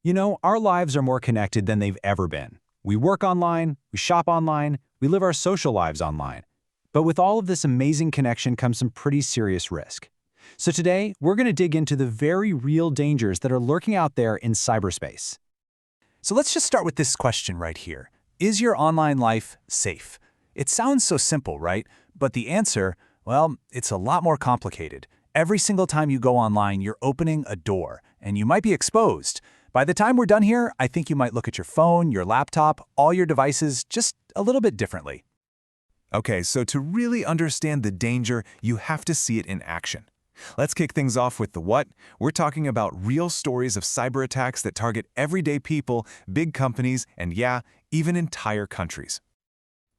Our lives are more connected than they've ever been. We work online, we shop online, we live our social lives online. But with all of this amazing connection comes some pretty serious risk. So today, we're going to dig into the very real dangers that are lurking out there in cyberspace. So let's just start with this question right here. Is your online life safe? It sounds so simple, right? But the answer, well, it's a lot more complicated. Every single time you go online, you're opening a door, and you might be exposed. By the time we're done here, I think you might look at your phone, your laptop, all your devices just a little bit differently. Okay, so to really understand the danger, you have to see it in action. Let's kick things off with the what. We're talking about real stories of cyber attacks that target everyday people, big companies, and yeah, even entire countries.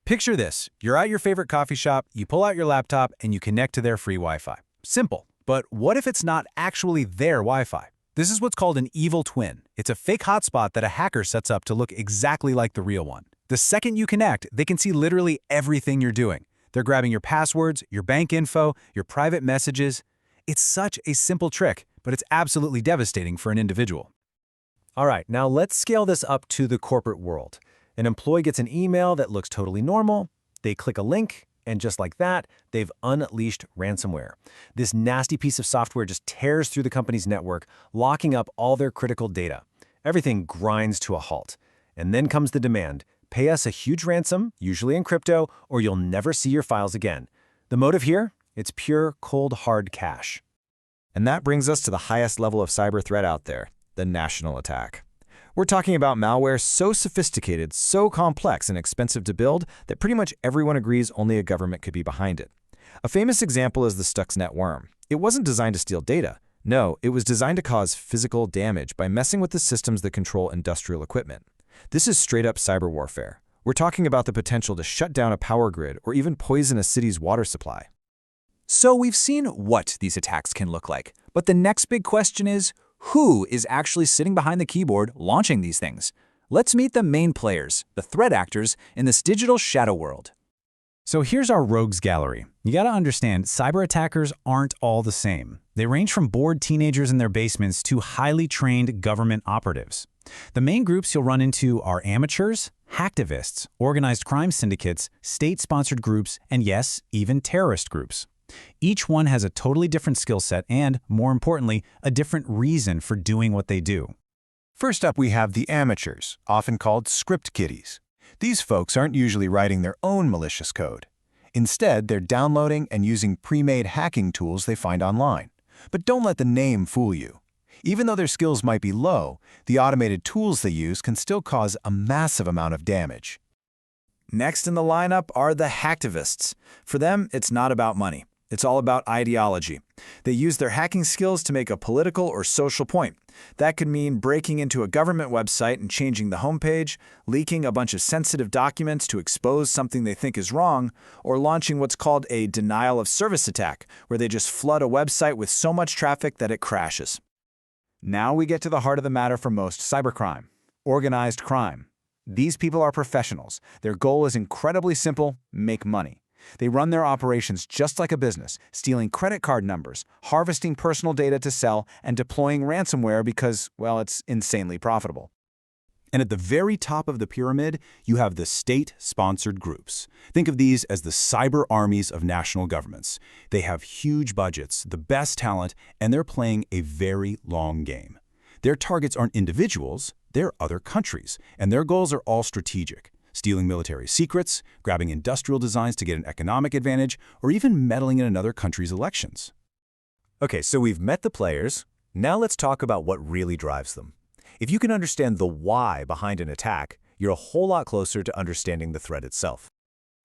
Picture this. You're at your favorite coffee shop, you pull out your laptop, and you connect to their free Wi-Fi. Simple. But what if it's not actually their Wi-Fi? This is what's called an evil twin. It's a fake hotspot that a hacker sets up to look exactly like the real one. The second you connect, they can see literally everything you're doing. They're grabbing your passwords, your bank info, your private messages. It's such a simple trick, but it's absolutely devastating for an individual. All right, now let's scale this up to the corporate world. An employee gets an email that looks totally normal. They click a link, and just like that, they've unleashed ransomware. This nasty piece of software just tears through the company's network, locking up all their critical data. Everything grinds to a halt. And then comes the demand. Pay us a huge ransom, usually in crypto, or you'll never see your files again. The motive here? It's pure, cold, hard cash. And that brings us to the highest level of cyber threat out there, the national attack. We're talking about malware so sophisticated, so complex and expensive to build that pretty much everyone agrees only a government could be behind it. A famous example is the Stuxnet worm. It wasn't designed to steal data. No, it was designed to cause physical damage by messing with the systems that control industrial equipment. This is straight-up cyber warfare. We're talking about the potential to shut down a power grid or even poison a city's water supply. So we've seen what these attacks can look like. But the next big question is, who is actually sitting behind the keyboard launching these things? Let's meet the main players, the threat actors, in this digital shadow world. So here's our rogues gallery. You gotta understand, cyber attackers aren't all the same. They range from bored teenagers in their basements to highly trained government operatives. The main groups you'll run into are amateurs, hacktivists, organized crime syndicates, state-sponsored groups, and yes, even terrorist groups. Each one has a totally different skill set and, more importantly, a different reason for doing what they do. First up, we have the amateurs, often called script kiddies. These folks aren't usually writing their own malicious code. Instead, they're downloading and using pre-made hacking tools they find online. But don't let the name fool you. Even though their skills might be low, the automated tools they use can still cause a massive amount of damage. Next in the lineup are the hacktivists. For them, it's not about money. It's all about ideology. They use their hacking skills to make a political or social point. That could mean breaking into a government website and changing the homepage, leaking a bunch of sensitive documents to expose something they think is wrong, or launching what's called a denial of service attack, where they just flood a website with so much traffic that it crashes. Now we get to the heart of the matter for most cybercrime: organized crime. These people are professionals. Their goal is incredibly simple: make money. They run their operations just like a business, stealing credit card numbers, harvesting personal data to sell, and deploying ransomware because, well, it's insanely profitable. And at the very top of the pyramid, you have the state-sponsored groups. Think of these as the cyber armies of national governments. They have huge budgets, the best talent, and they're playing a very long game. Their targets aren't individuals, they're other countries, and their goals are all strategic. Stealing military secrets, grabbing industrial designs to get an economic advantage, or even meddling in another country's elections. Okay, so we've met the players. Now let's talk about what really drives them. If you can understand the why behind an attack, you're a whole lot closer to understanding the threat itself.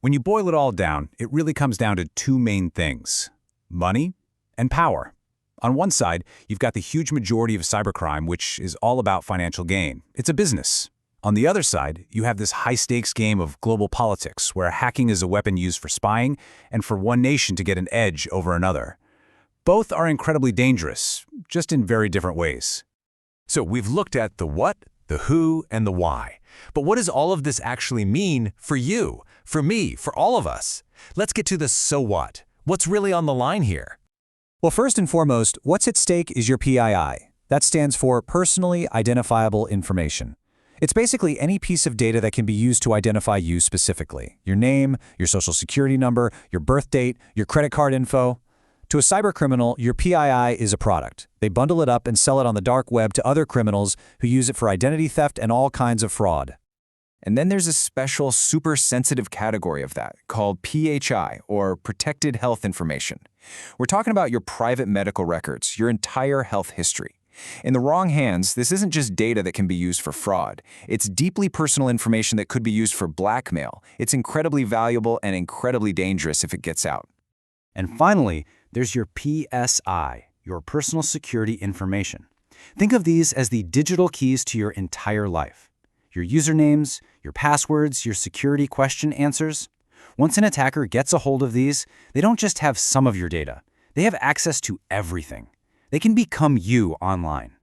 When you boil it all down, it really comes down to two main things: money and power. On one side, you've got the huge majority of cybercrime, which is all about financial gain. It's a business. On the other side, you have this high-stakes game of global politics, where hacking is a weapon used for spying and for one nation to get an edge over another. Both are incredibly dangerous, just in very different ways. So we've looked at the what, the who, and the why. But what does all of this actually mean for you, for me, for all of us? Let's get to the so what. What's really on the line here? Well, first and foremost, what's at stake is your PII. That stands for Personally Identifiable Information. It's basically any piece of data that can be used to identify you specifically. Your name, your social security number, your birth date, your credit card info. To a cybercriminal, your PII is a product. They bundle it up and sell it on the dark web to other criminals who use it for identity theft and all kinds of fraud. And then there's a special super sensitive category of that called PHI, or Protected Health Information. We're talking about your private medical records, your entire health history. In the wrong hands, this isn't just data that can be used for fraud. It's deeply personal information that could be used for blackmail. It's incredibly valuable and incredibly dangerous if it gets out. And finally, there's your PSI, your personal security information. Think of these as the digital keys to your entire life. Your usernames, your passwords, your security question answers. Once an attacker gets a hold of these, they don't just have some of your data. They have access to everything. They can become you online.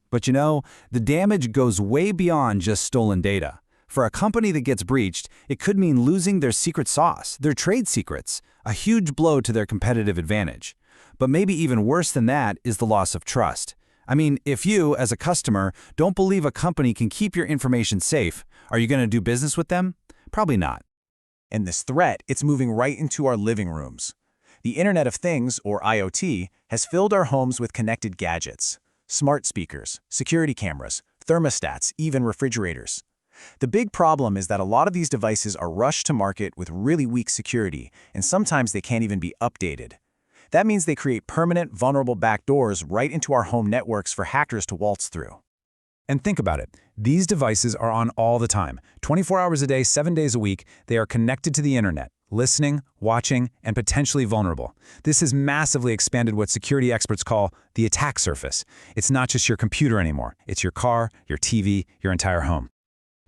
But you know, the damage goes way beyond just stolen data. For a company that gets breached, it could mean losing their secret sauce, their trade secrets, a huge blow to their competitive advantage. But maybe even worse than that is the loss of trust. I mean, if you, as a customer, don't believe a company can keep your information safe, are you going to do business with them? Probably not. And this threat, it's moving right into our living rooms. The Internet of Things, or IoT, has filled our homes with connected gadgets, smart speakers, security cameras, thermostats, even refrigerators. The big problem is that a lot of these devices are rushed to market with really weak security, and sometimes they can't even be updated. That means they create permanent, vulnerable backdoors right into our home networks for hackers to waltz through. And think about it. These devices are on all the time. 24 hours a day, 7 days a week, they are connected to the internet, listening, watching, and potentially vulnerable. This has massively expanded what security experts call the attack surface. It's not just your computer anymore. It's your car, your TV, your entire home.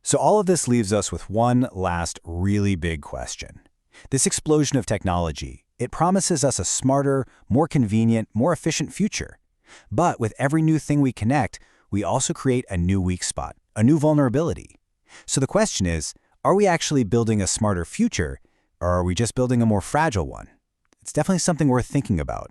So all of this leaves us with one last really big question. This explosion of technology, it promises us a smarter, more convenient, more efficient future. But with every new thing we connect, we also create a new weak spot, a new vulnerability. So the question is, are we actually building a smarter future, or are we just building a more fragile one? It's definitely something worth thinking about.